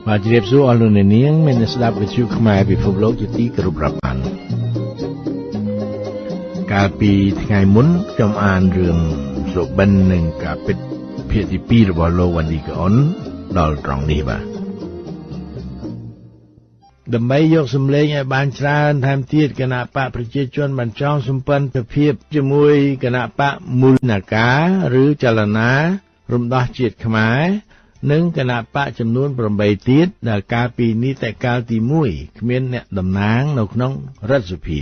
បាទជ្រាបសួរអស់លោកអ្នកនាងមានស្ដាប់វិទ្យុខ្មែរពិភពលោកជាទីគោរពរាប់អានកាលពីថ្ងៃមុនខ្ញុំអានរឿងសុបិននិងការពិតភាគទី2របស់លោកវ៉ាន់ឌីកអ៊ុនដល់ត្រង់នេះបាទដើម្បីយកសម្លេងឲ្យបានច្រើនថែមទៀតគណៈបកប្រជាជនបានចងសម្ព័ន្ធភាពជាមួយគណៈបកមូលនាការឬចលនារំដោះជាតិខ្មែរនិងគណៈបកចំនួន8ទៀតដែលកាលពីនីតិកាលទី1គ្មានអ្នកតំណាងនៅក្នុងរដ្ឋសភា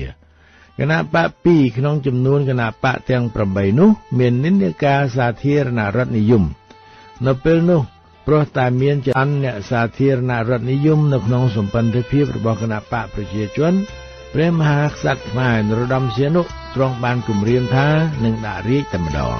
គណៈបក2ក្នុងចំនួនគណៈបកទាំង8នោះមាននិន្នាការសាធារណរដ្ឋនិយមនៅពេលនោះព្រោះតែមានចន្ទអ្នកសាធារណរដ្ឋនិយមនៅក្នុងសម្ព័ន្ធភាពរបស់គណៈបកប្រជាជនព្រះមហាក្សត្រខ្មែរនរោត្តមសីហនុទ្រង់បានគម្រាមថានឹងដាក់រាជតែម្ដង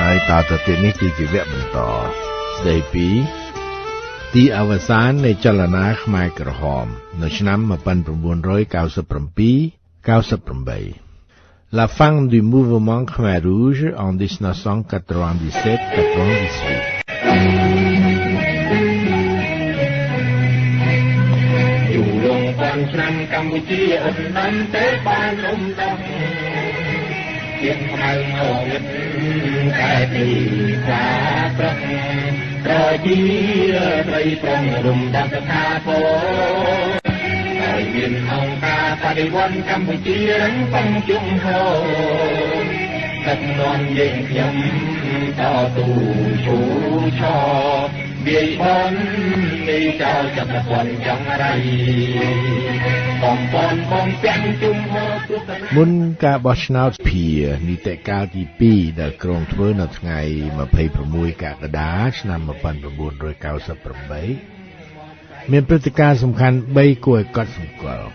ហើយតទៅទៀតនេះគឺជាវគ្គបន្តស្ដីពីទីអវសាននៃចលនាខ្មែរក្រហមនៅឆ្នាំ1997-98 La fin du mouvement Khmer Rouge en 1997-98 อยู่ลงก่อนឆ្នាំកម្ពុជាអត់បានទេបានរំដោះជាខ្មៅមកវិតតែពីខ្វាប្រឹកប្រជាប្រិយប្រងរំដាប់ស្ថាពរហើយមានអង្គការបដិវត្តកម្ពុជារឹងកំជុំហោទឹកនាំយើងខ្ញុំតទូឈូឆោវាយបននៃចោលចក្រពន្ធចង្រៃបំពន់បំពាំងជុំហោមុនការបោះឆ្នោតភានីតិកាលទី2ដែលគ្រោងធ្វើនៅថ្ងៃ26កក្កដាឆ្នាំ1998មានព្រឹត្តិការណ៍សំខាន់3គួរឲ្យកត់សម្គាល់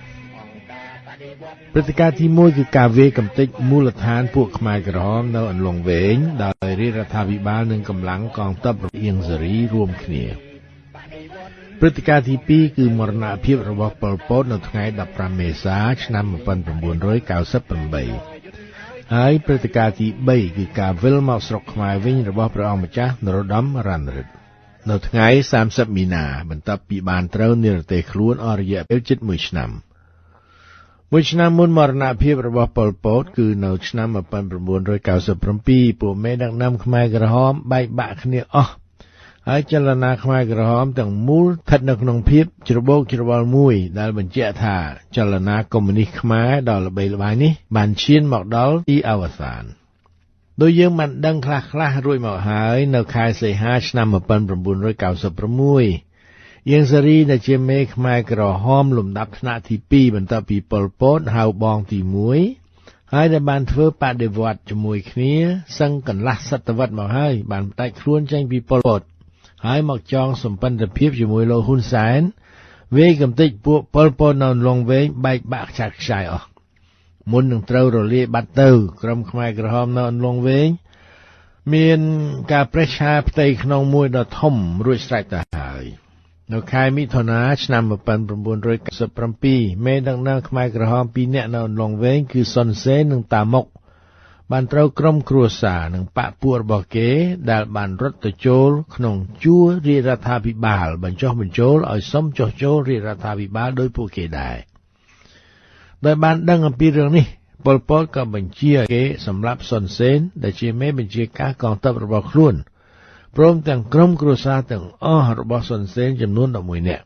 ព្រឹត្តិការណ៍ទី1គឺការវាយកំទេចមូលដ្ឋានពួកខ្មែរក្រហមនៅអន្លង់វែងដោយរាជរដ្ឋាភិបាលនិងកម្លាំងកងទ័ពអៀងសេរីរួមគ្នាព្រឹត្តិការណ៍ទី2គឺមរណភាពរបស់ប៉ុល ពតនៅថ្ងៃ15មេសាឆ្នាំ1998ហើយព្រឹត្តិការណ៍ទី3គឺការវិលមកស្រុកខ្មែរវិញរបស់ព្រះអង្គម្ចាស់នរោត្តមរណរដ្ឋនៅថ្ងៃ30មីនាបន្ទាប់ពីបានត្រូវនិរទេសខ្លួនអស់រយៈពេលជិត1ឆ្នាំមួយឆ្នាំមុនមរណភាពរបស់ប៉ុល ពតគឺនៅឆ្នាំ1997ពួកមេដឹកនាំខ្មែរក្រហមបែកបាក់គ្នាអស់ហើយចលនាខ្មែរក្រហមទាំងមូលស្ថិតនៅក្នុងភាពច្របូកច្របល់មួយដែលបញ្ជាក់ថាចលនាកុម្មុយនីសខ្មែរដ៏ល្បីល្បាញនេះបានឈានមកដល់ទីអវសានដោយយើងបានដឹងខ្លះៗរួចមកហើយនៅខែសីហាឆ្នាំ1996អៀងសេរីដែលជាមេខ្មែរក្រហមលំដាប់ថ្នាក់ទី2បន្ទាប់ពីប៉ុល ពតហៅបងទី1ហើយដែលបានធ្វើបដិវត្តន៍ជាមួយគ្នាសឹងកន្លះសតវត្សរ៍មកហើយបានផ្ដាច់ខ្លួនចេញពីប៉ុល ពតហើយមកចងសម្ព័ន្ធភាពជាមួយលោកហ៊ុនសែនវាយកំទេចពួកប៉ុល ពតនៅលងវែងបែកបាក់ខ្ចាត់ខ្ចាយអស់មុននឹងត្រូវរលាយបាត់ទៅក្រុមខ្មែរក្រហមនៅលងវែងមានការប្រេះឆាផ្ទៃក្នុងមួយដ៏ធំរួចស្រេចទៅហើយនៅខែមិថុនាឆ្នាំ1997មេដឹកនាំខ្មែរក្រហម2នាក់នៅលងវែងគឺសុនសេននិងតាមុកបានត្រូវក្រុមគ្រួសារនិងបកពួករបស់គេដែលបានរត់ទៅចូលក្នុងជួររាជរដ្ឋាភិបាលបញ្ចុះបញ្ចូលឲ្យសុំចុះចូលរាជរដ្ឋាភិបាលដោយពួកគេដែរដោយបានដឹងអំពីរឿងនេះប៉ុល ពតក៏បញ្ជាគេសម្លាប់សុនសេនដែលជាមេបញ្ជាការកងទ័ពរបស់ខ្លួនព្រមទាំងក្រុមគ្រួសារទាំងអស់របស់សុនសេនចំនួន11នាក់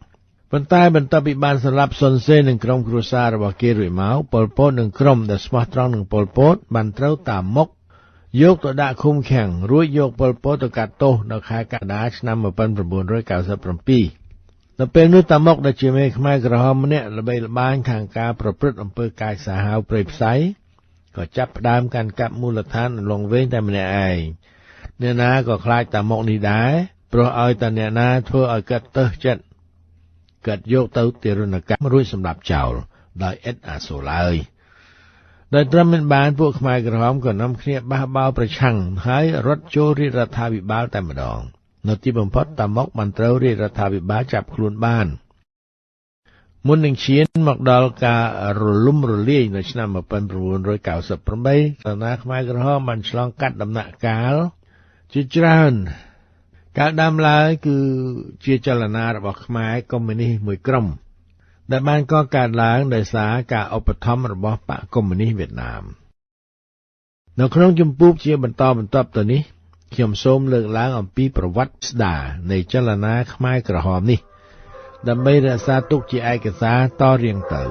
ប៉ុន្តែបន្ទាប់ពីបានសម្លាប់សុនសេននិងក្រុមគ្រួសាររបស់គេរួចមកប៉ុល ពតនិងក្រុមដែលស្មោះត្រង់នឹងប៉ុល ពតបានត្រូវតាមុកយកទៅដាក់ឃុំឃាំងរួចយកប៉ុល ពតទៅកាត់ទោសនៅខែកក្កដាឆ្នាំ1997នៅពេលនោះតាមុកដែលជាមេខ្មែរក្រហមម្នាក់ល្បីល្បាញខាងការប្រព្រឹត្តអំពើកាយសាហាវព្រៃផ្សៃក៏ចាប់ផ្ដើមកាន់កាប់មូលដ្ឋានលងវែងតែម្នាក់ឯងអ្នកណាក៏ខ្លាចតាមុកនេះដែរព្រោះឲ្យតែអ្នកណាធ្វើឲ្យកាត់ទៅចិត្តកាត់យកទៅទារុណកម្មរួចសម្លាប់ចោលដោយឥតអាសូរឡើយដោយត្រឹមមានបានពួកខ្មែរក្រហមក៏នាំគ្នាបះបោរប្រឆាំងហើយរត់ចូលរាជរដ្ឋាភិបាលតែម្ដងនៅទីបំផុតតាមុកបានត្រូវរាជរដ្ឋាភិបាលចាប់ខ្លួនបាន មុននឹងឈានមកដល់ការរលំរលាយនៅឆ្នាំ1998 ចលនាខ្មែរក្រហមបានឆ្លងកាត់ដំណាក់កាលជាច្រើនកាលដើមឡើយគឺជាចលនារបស់ខ្មែរកុម្មុយនីសមួយក្រុមដែលបានកកើតឡើងដោយសារការឧបត្ថម្ភរបស់បកកុម្មុយនីសវៀតណាមនៅក្នុងជំពូកជាបន្តបន្ទាប់ទៅនេះខ្ញុំសូមលើកឡើងអំពីប្រវត្តិស្ដារនៃចលនាខ្មែរក្រហមនេះដើម្បីរក្សាទុកជាឯកសារតរៀងទៅ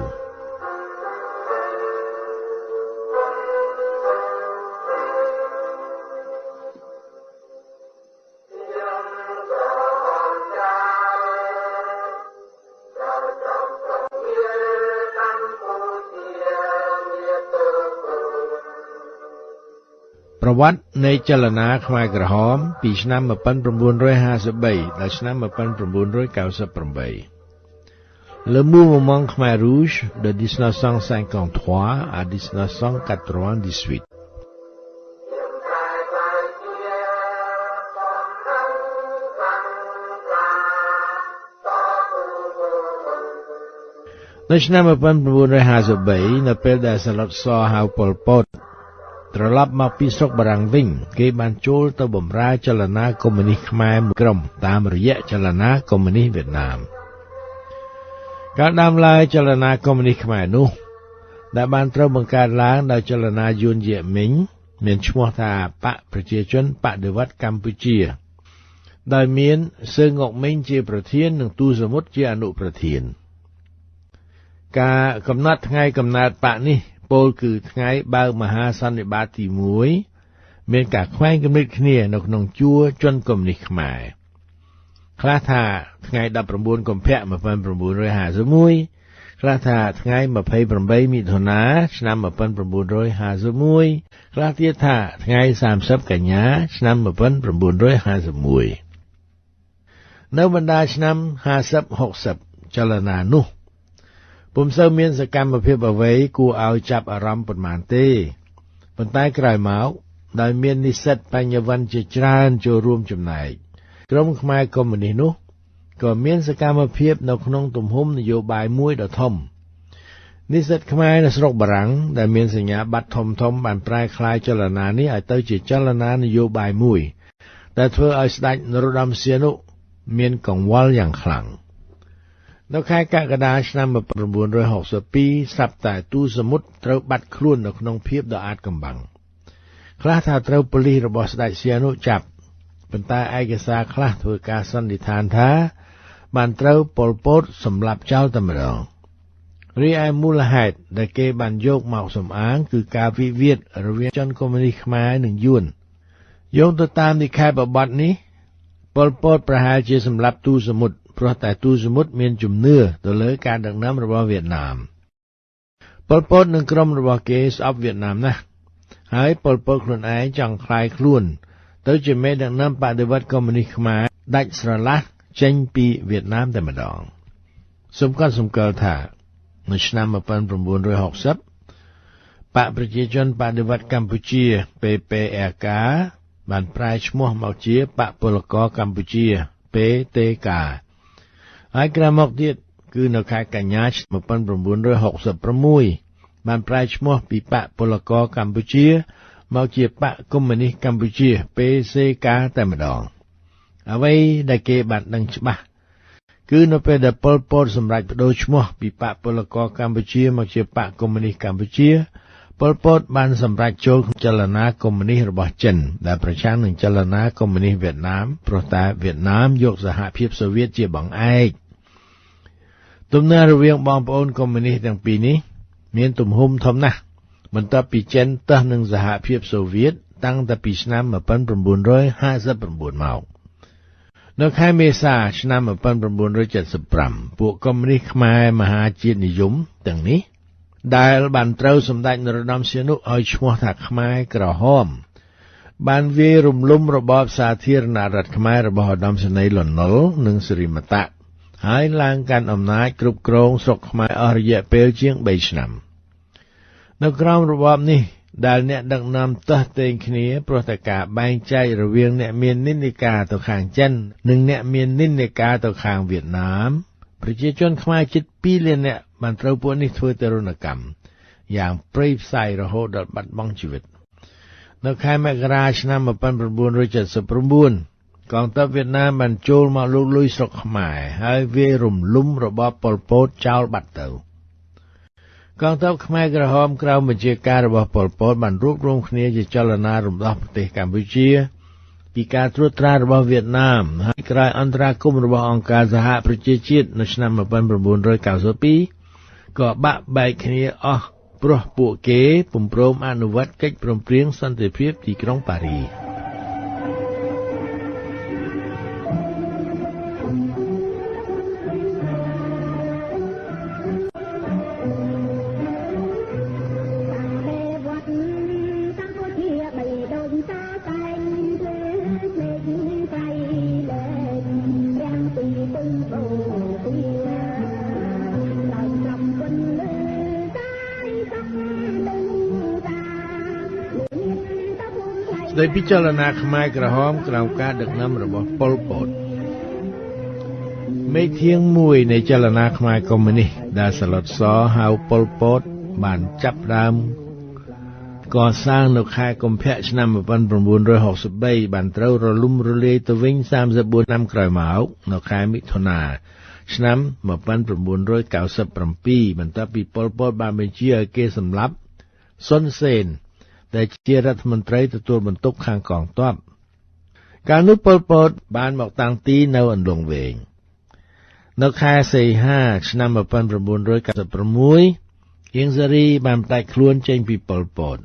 ប្រវត្តិនៃចលនាខ្មែរក្រហមពីឆ្នាំ1953ដល់ឆ្នាំ1998 Le mouvement Khmer Rouge de 1953 à 1998នៅឆ្នាំ1953នៅពេលដែលសាឡុតសហៅប៉ុល ពតត្រឡប់មកពីស្រុកបារាំងវិញគេបានចូលទៅបម្រើចលនាកុម្មុយនីសខ្មែរមួយក្រុមតាមរយៈចលនាកុម្មុយនីសវៀតណាមកាលដើមឡើយចលនាកុម្មុយនីសខ្មែរនោះដែលបានត្រូវបង្កើតឡើងដោយចលនាយួនយៀមិញមានឈ្មោះថាបកប្រជាជនបដិវត្តន៍កម្ពុជាដោយមានសឺងុកមិញជាប្រធាននិងទូសមុទ្រជាអនុប្រធានការកំណត់ថ្ងៃកំណើតបកនេះពោលគឺថ្ងៃបើកមហាសន្និបាតទី1មានការខ្វែងគំនិតគ្នានៅក្នុងជួរជនកុម្មុយនីសខ្មែរខ្លះថាថ្ងៃ19កុម្ភៈ1951ខ្លះថាថ្ងៃ28មិថុនាឆ្នាំ1951ខ្លះទៀតថាថ្ងៃ30កញ្ញាឆ្នាំ1951នៅបណ្ដាឆ្នាំ50-60ចលនានោះពុំសូវមានសកម្មភាពអ្វីគួរឲ្យចាប់អារម្មណ៍ប៉ុន្មានទេប៉ុន្តែក្រោយមកដោយមាននិស្សិតបញ្ញវន្តជាច្រើនចូលរួមចំណែកក្រុមខ្មែរកុម្មុយនីសនោះក៏មានសកម្មភាពនៅក្នុងទំហំនយោបាយមួយដ៏ធំនិស្សិតខ្មែរនៅស្រុកបារាំងដែលមានសញ្ញាបត្រធំៗបានប្រែក្លាយចលនានេះឲ្យទៅជាចលនានយោបាយមួយដែលធ្វើឲ្យស្ដេចនរោត្តមសីហនុមានកង្វល់យ៉ាងខ្លាំងនៅខែកក្កដាឆ្នាំ1962ស្រាប់តែទូសមុទ្រត្រូវបាត់ខ្លួននៅក្នុងភាពដ៏អាថ៌កំបាំងខ្លះថាត្រូវប៉ូលីសរបស់ស្ដេចសីហនុចាប់ប៉ុន្តែឯកសារខ្លះធ្វើការសន្និដ្ឋានថាបានត្រូវប៉ុល ពតសម្លាប់ចោលតែម្ដងរីឯមូលហេតុដែលគេបានយកមកសំអាងគឺការវិវាទរវាងជនកុម្មុយនីសខ្មែរនិងយួនយោងទៅតាមនិក្ខេបបទនេះប៉ុល ពតប្រហែលជាសម្លាប់ទូសមុទ្រព្រោះតែទូសមុទ្រមានជំនឿទៅលើការដឹកនាំរបស់វៀតណាមប៉ុល ពតនិងក្រុមរបស់គេស្អប់វៀតណាមណាស់ហើយប៉ុល ពតខ្លួនឯងចង់ក្លាយខ្លួនទៅជាមេដឹកនាំបដិវត្តន៍កុម្មុយនីសខ្មែរដាច់ស្រឡះចេញពីវៀតណាមតែម្ដងសំខាន់សម្គាល់ថានៅឆ្នាំ1960បកប្រជាជនបដិវត្តន៍កម្ពុជា PPRK បានប្រែឈ្មោះមកជាបកពលករកម្ពុជា PTK ហើយក្រោយមកទៀតគឺនៅខែកញ្ញាឆ្នាំ1966បានប្រែឈ្មោះពីបកពលករកម្ពុជាមកជាបកកុម្មុយនីសកម្ពុជា PCK តែម្ដងអ្វីដែលគេបានដឹងច្បាស់គឺនៅពេលដែលប៉ុល ពតសម្រេចបដូរឈ្មោះពីបកពលករកម្ពុជាមកជាបកកុម្មុយនីសកម្ពុជាប៉ុល ពតបានសម្រេចចូលចលនាកុម្មុយនីសរបស់ចិនដែលប្រឆាំងនឹងចលនាកុម្មុយនីសវៀតណាមព្រោះតែវៀតណាមយកសហភាពសូវៀតជាបង្អែកទំនាស់រវាងបងប្អូនកុម្មុយនីសទាំងពីរនេះមានទំហំធំណាស់បន្ទាប់ពីចិនទើសនឹងសហភាពសូវៀតតាំងតែពីឆ្នាំ1959មកនៅខែមេសាឆ្នាំ1975ពួកកុម្មុយនីសខ្មែរមហាជាតិនិយមទាំងនេះដែលបានត្រូវសម្ដេចនរោត្តមសីហនុឲ្យឈ្មោះថាខ្មែរក្រហមបានវាយរំលំរបបសាធារណរដ្ឋខ្មែររបស់ឧត្តមសេនីយ៍ លន់ នល់និងសិរិមតៈហើយឡើងកាន់អំណាចគ្រប់គ្រងស្រុកខ្មែរអស់រយៈពេលជាង3ឆ្នាំនៅក្រោមរបបនេះដែលអ្នកដឹកនាំទើសទែងគ្នាព្រោះតែការបែងចែករវាងអ្នកមាននិន្នាការទៅខាងចិននិងអ្នកមាននិន្នាការទៅខាងវៀតណាម ប្រជាជនខ្មែរជិត2លាននាក់បានត្រូវពួកនេះធ្វើទរណកម្មយ៉ាងព្រៃផ្សៃរហូតដល់បាត់បង់ជីវិតនៅខែមករាឆ្នាំ1979កងទ័ពវៀតណាមបានចូលមកលូកលុយស្រុកខ្មែរហើយវាយរំលំរបបប៉ុលពតចោលបាត់ទៅកងទ័ពខ្មែរក្រហមក្រោមបញ្ជាការរបស់ប៉ុលពតបានរួបរวมគ្នាជាចលនារំដោះប្រទេសកម្ពុជាពីការត្រួតត្រារបស់វៀតណាមហើយក្រោយអន្តរាគមន៍របស់អង្គការសហប្រជាជាតិនៅឆ្នាំ1992ក៏បាក់បែកគ្នាអស់ព្រោះពួកគេពុំព្រមអនុវត្តកិច្ចព្រមព្រៀងសន្តិភាពទីក្រុងប៉ារីសដោយពិចារណាខ្មែរក្រហមក្រោមការដឹកនាំរបស់ប៉ុលពតមេធាងមួយនៃចលនាខ្មែរកុម្មុយនីសដែលសាឡុតសហៅប៉ុលពតបានចាប់ដើមកសាងនៅខែកុម្ភៈឆ្នាំ1963បានត្រូវរលំរលាយទៅវិញ34ឆ្នាំក្រោយមកនៅខែមិថុនាឆ្នាំ1997បន្ទាប់ពីប៉ុលពតបានបញ្ជាឲ្យគេសម្លាប់សុនសេនដែលជារដ្ឋមន្ត្រីទទួលបន្ទុកខាងកងទ័ពកាលនោះប៉ុលពតបានមកតាំងទីនៅអន្លង់វែងនៅខែសីហាឆ្នាំ1996អៀងសារីបានផ្ដាច់ខ្លួនចេញពីប៉ុលពត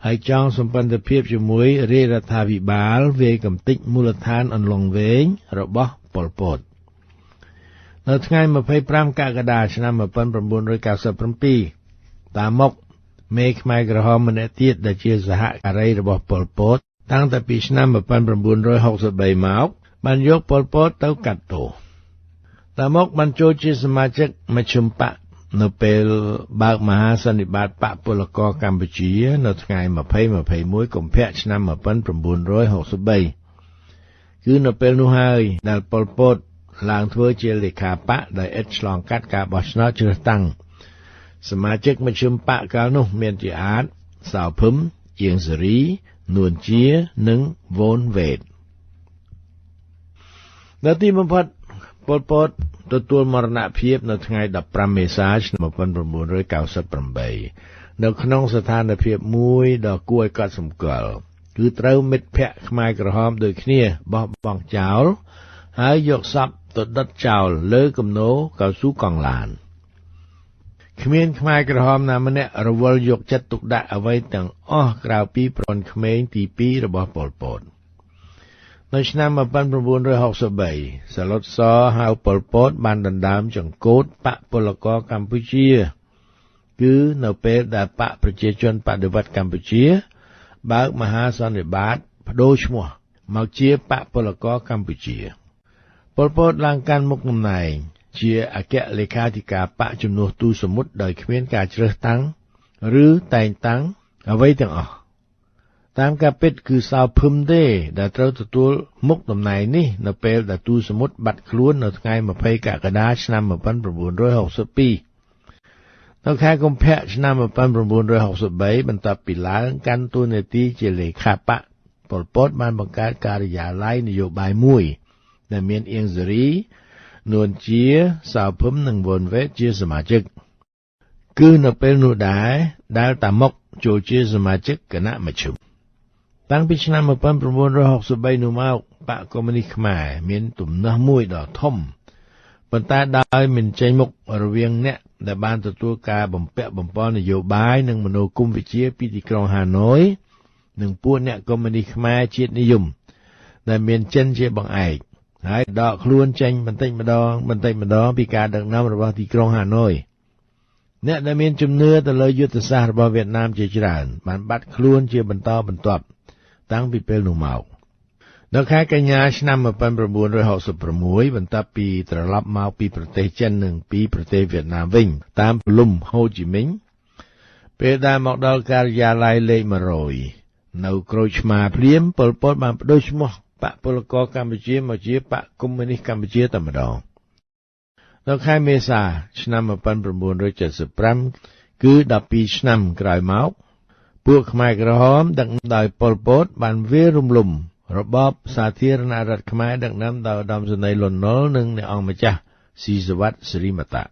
ហើយចងសម្ព័ន្ធភាពជាមួយរាជរដ្ឋាភិបាលវាយកំទេចមូលដ្ឋានអន្លង់វែងរបស់ប៉ុលពតនៅថ្ងៃ25កក្កដាឆ្នាំ1997តាមុកមេខ្មែរក្រហមម្នាក់ទៀតដែលជាសហការីរបស់ប៉ុលពតតាំងតែពីឆ្នាំ1963មកបានយកប៉ុលពតទៅកាត់ទោសតាមុកបានចូលជាសមាជិកមជ្ឈិមបក្សនៅពេលបើកមហាសន្និបាតបក្សពលករកម្ពុជានៅថ្ងៃ20-21កុម្ភៈឆ្នាំ1963គឺនៅពេលនោះហើយដែលប៉ុលពតឡើងធ្វើជាលេខាបក្សដោយឥតឆ្លងកាត់ការបោះឆ្នោតជ្រើសតាំងសមាជិកមជ្ឈិមបក្សកាលនោះមានជាអាចសៅភឹមអៀងសេរីនួនជានិងវ៉ូនវេតនៅទីបំផុតប៉ុលពតទទួលមរណភាពនៅថ្ងៃ15មេសាឆ្នាំ1998នៅក្នុងស្ថានភាពមួយដ៏គួរឲ្យកត់សម្គាល់គឺត្រូវមិត្តភ័ក្តិខ្មែរក្រហមដូចគ្នាបោះបង់ចោលហើយយកសពទៅដុតចោលលើគំនរកៅស៊ូកង់ឡានគ្មានខ្មែរក្រហមណាម្នាក់រវល់យកចិត្តទុកដាក់អ្វីទាំងអស់ក្រៅពីប្រពន្ធក្មេងទី2របស់ប៉ុលពតនៅឆ្នាំ1963សាឡុតសហៅប៉ុលពតបានដណ្ដើមចង្កូតបក្សពលករកម្ពុជាគឺនៅពេលដែលបក្សប្រជាជនបដិវត្តន៍កម្ពុជាបើកមហាសន្និបាតបដូរឈ្មោះមកជាបក្សពលករកម្ពុជាប៉ុលពតឡើងកាន់មុខតំណែងជាអគ្គលេខាធិការបក្សជំនួសទូតសមុទ្រដោយគ្មានការជ្រើសតាំងឬតែងតាំងអ្វីទាំងអស់តាមការពិតគឺសៅភឹមទេដែលត្រូវទទួលមុខតំណែងនេះនៅពេលដែលទូតសមុទ្របាត់ខ្លួននៅថ្ងៃ20កក្កដាឆ្នាំ1962នៅខែកុម្ភៈឆ្នាំ1963បន្ទាប់ពីឡើងកាន់តួនាទីជាលេខាបក្សប៉ុលពតបានបង្កើតការិយាល័យនយោបាយមួយដែលមានអៀងសេរីនួនជាសៅភឹមនិងវ៉ុនវេតជាសមាជិកគឺនៅពេលនោះដែរដែលតាមុកចូលជាសមាជិកគណៈមជ្ឈិមតាំងពីឆ្នាំ1963នោះមកបក្សកុម្មុយនីសខ្មែរមានទំនាស់មួយដ៏ធំប៉ុន្តែដោយមិនចេញមុខរវាងអ្នកដែលបានទទួលការបំពាក់បំពន់នយោបាយនិងមនោគមវិជ្ជាពីទីក្រុងហាណូយនិងពួកអ្នកកុម្មុយនីសខ្មែរជាតិនិយមដែលមានចិនជាបង្អែកហើយដកខ្លួនចេញបន្តិចម្ដងពីការដឹកនាំរបស់ទីក្រុងហាណូយអ្នកដែលមានជំនឿទៅលើយុទ្ធសាស្ត្ររបស់វៀតណាមជាច្រើនបានបាត់ខ្លួនជាបន្តបន្ទាប់តាំងពីពេលនោះមកនៅខែកញ្ញាឆ្នាំ1966បន្ទាប់ពីត្រឡប់មកពីប្រទេសចិននិងពីប្រទេសវៀតណាមវិញតាមព្រលឹមហូជីមិញពេលដែលមកដល់ការិយាល័យលេខ100នៅក្រូចឆ្មាភ្លាមប៉ុលពតបានបដូរឈ្មោះបក្សពលករកម្ពុជាមកជាបក្សកុម្មុយនីសកម្ពុជាតែម្ដង នៅខែមេសាឆ្នាំ1975គឺ12ឆ្នាំក្រោយមកពួកខ្មែរក្រហមដឹកនាំដោយប៉ុល ពតបានវាយរំលំរបបសាធារណរដ្ឋខ្មែរដឹកនាំដោយឧត្តមសេនីយ៍ លន់ នល់ និងអ្នកអង្គម្ចាស់ស៊ីសុវត្ថិ សិរិមតៈ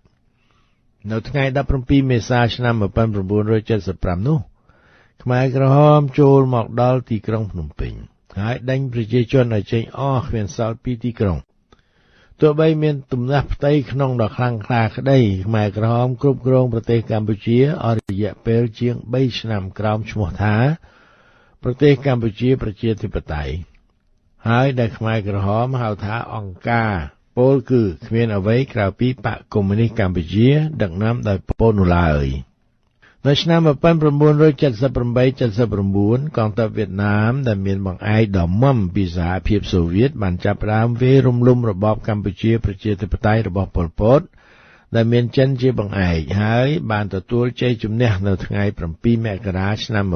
នៅថ្ងៃ17មេសាឆ្នាំ1975នោះខ្មែរក្រហមចូលមកដល់ទីក្រុងភ្នំពេញហើយដេញប្រជាជនឲ្យចេញអស់គ្មានសល់ពីទីក្រុងទោះបីមានទំនាស់ផ្ទៃក្នុងដ៏ខ្លាំងក្លាក្តីខ្មែរក្រហមគ្រប់គ្រងប្រទេសកម្ពុជាអស់រយៈពេលជាង3ឆ្នាំក្រោមឈ្មោះថាប្រទេសកម្ពុជាប្រជាធិបតេយ្យហើយដែលខ្មែរក្រហមហៅថាអង្គការពលគឺគ្មានអ្វីក្រៅពីបកកុម្មុយនីសកម្ពុជាដឹកនាំដោយពលនោះឡើយនៅឆ្នាំ1978-79កងទ័ពវៀតណាមដែលមានបង្អែកដ៏មុំពីសហភាពសូវៀតបានចាប់ផ្ដើមវាយរំលំរបបកម្ពុជាប្រជាធិបតេយ្យរបស់ប៉ុល ពតដែលមានចិនជាបង្អែកហើយបានទទួលជ័យជំនះនៅថ្ងៃ7មករាឆ្នាំ1979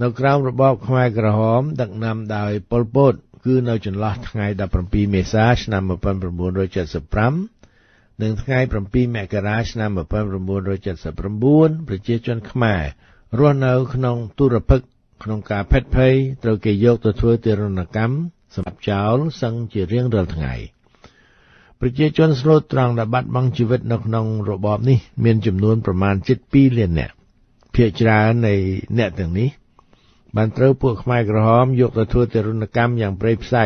នៅក្រោមរបបខ្មែរក្រហមដឹកនាំដោយប៉ុល ពតគឺនៅចន្លោះថ្ងៃ17មេសាឆ្នាំ1975និងថ្ងៃ7មករាឆ្នាំ1979ប្រជាជនខ្មែររស់នៅក្នុងទុរភិក្សក្នុងការភេទភ័យត្រូវគេយកទៅធ្វើទារុណកម្មសម្រាប់ចោលសឹងជារៀងរាល់ថ្ងៃប្រជាជនស្លូតត្រង់ដែលបាត់បង់ជីវិតនៅក្នុងរបបនេះមានចំនួនប្រមាណជិត2លាននាក់ភាគច្រើននៃអ្នកទាំងនេះបានត្រូវពួកខ្មែរក្រហមយកទៅធ្វើទារុណកម្មយ៉ាងព្រៃផ្សៃ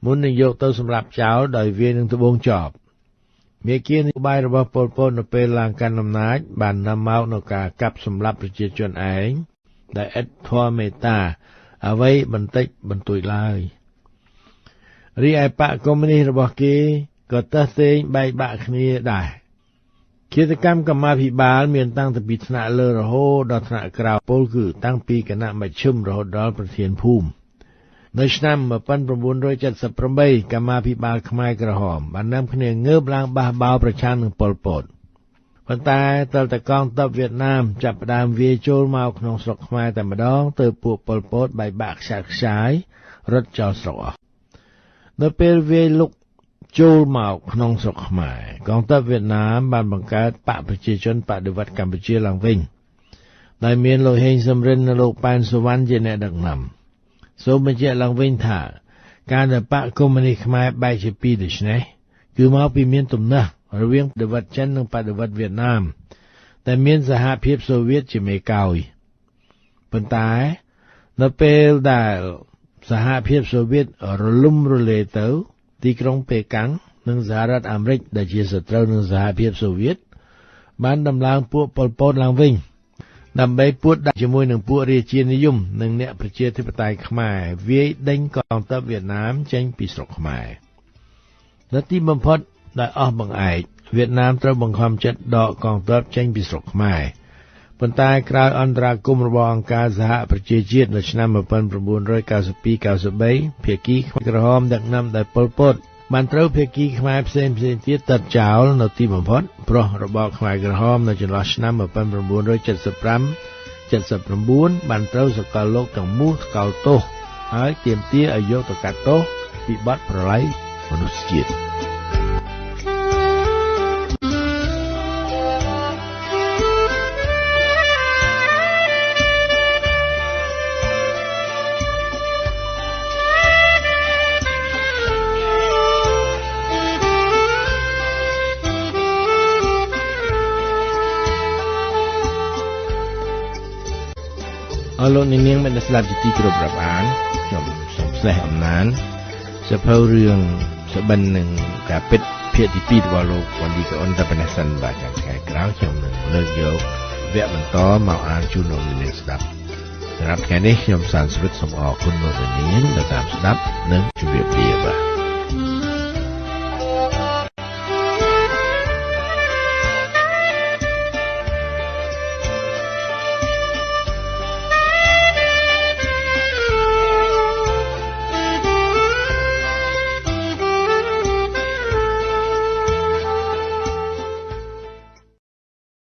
មុននឹងយកទៅសម្លាប់ចោលដោយវាយនឹងត្បូងចបមេគានយោបាយរបស់ប៉ុល ពតនៅពេលឡើងកាន់អំណាចបាននាំមកនូវការកាប់សម្លាប់ប្រជាជនឯងដែលឥតធម៌មេត្តាអ្វីបន្តិចបន្តួចឡើយរីឯបកកុម្មុយនីសរបស់គេក៏តេះតេងបែកបាក់គ្នាដែរឃាតកម្មកម្មាភិបាលមានតាំងពីថ្នាក់លើរហូតដល់ថ្នាក់ក្រោមពលគឺតាំងពីគណៈមជ្ឈិមរហូតដល់ប្រធានភូមិនៅឆ្នាំ1978កម្មាភិបាលខ្មែរក្រហមបាននាំគ្នាងើបឡើងបះបោរប្រឆាំងនឹងប៉ុល ពតប៉ុន្តែទើបតែកងទ័ពវៀតណាមចាប់ផ្ដើមវាយចូលមកក្នុងស្រុកខ្មែរតែម្ដងទើបពួកប៉ុល ពតបែកបាក់ខ្ចាត់ខ្ចាយរត់ចោលស្រុកអស់នៅពេលវាយលុកចូលមកក្នុងស្រុកខ្មែរកងទ័ពវៀតណាមបានបង្កើតបកប្រជាជនបដិវត្តន៍កម្ពុជាឡើងវិញដែលមានលោកហេងសំរិននិងលោកប៉ែនសុវណ្ណជាអ្នកដឹកនាំសូមបញ្ជាក់ឡើងវិញថាការដែលបកកុម្មុយនីសខ្មែរបែកជាពីរដូច្នេះគឺមកពីមានទំនាស់រវាងបដិវត្តន៍ចិននិងបដិវត្តន៍វៀតណាមតែមានសហភាពសូវៀតជាមេកោយប៉ុន្តែនៅពេលដែលសហភាពសូវៀតរលំរលាយទៅទីក្រុងប៉េកាំងនិងសហរដ្ឋអាមេរិកដែលជាសត្រូវនឹងសហភាពសូវៀតបានដំឡើងពួកប៉ុល ពតឡើងវិញដើម្បីពួតដាក់ជាមួយនឹងពួករាជានិយមនិងអ្នកប្រជាធិបតេយ្យខ្មែរវាយដេញកងទ័ពវៀតណាមចេញពីស្រុកខ្មែរនៅទីបំផុតដោយអស់បង្អែកវៀតណាមត្រូវបង្ខំចិត្តដកកងទ័ពចេញពីស្រុកខ្មែរប៉ុន្តែក្រោយអន្តរាគមន៍របស់អង្គការសហប្រជាជាតិនៅឆ្នាំ1992-93ភាគីខ្មែរក្រហមដឹកនាំដោយប៉ុល ពតបានត្រូវភាគីខ្មែរផ្សេងទៀតទិតចោលនៅទីបំផុតព្រោះរបបខ្មែរក្រហមនៅចន្លោះឆ្នាំ1975-79បានត្រូវសកលលោកទាំងមូលថ្កោលទោសហើយទាមទារឲ្យយកទៅកាត់ទោសពីបទប្រល័យមនុស្សជាតិលោកនាងបានស្ដាប់ជាទីគោរពរាប់អានខ្ញុំសូមស្លេះអំណានសភៅរឿងសបិននិងការពិតភាគទី2របស់លោកវ៉ាន់ឌីកអ៊ុនតែប៉ុណ្ណេះសិនបាទចាំថ្ងៃក្រោយខ្ញុំនឹងលើកយកវគ្គបន្តមកអានជូនលោកនាងស្ដាប់សម្រាប់ថ្ងៃនេះខ្ញុំសានស្វិតសូមអរគុណលោកនាងដែលតាមស្ដាប់និងជម្រាបលាបាទ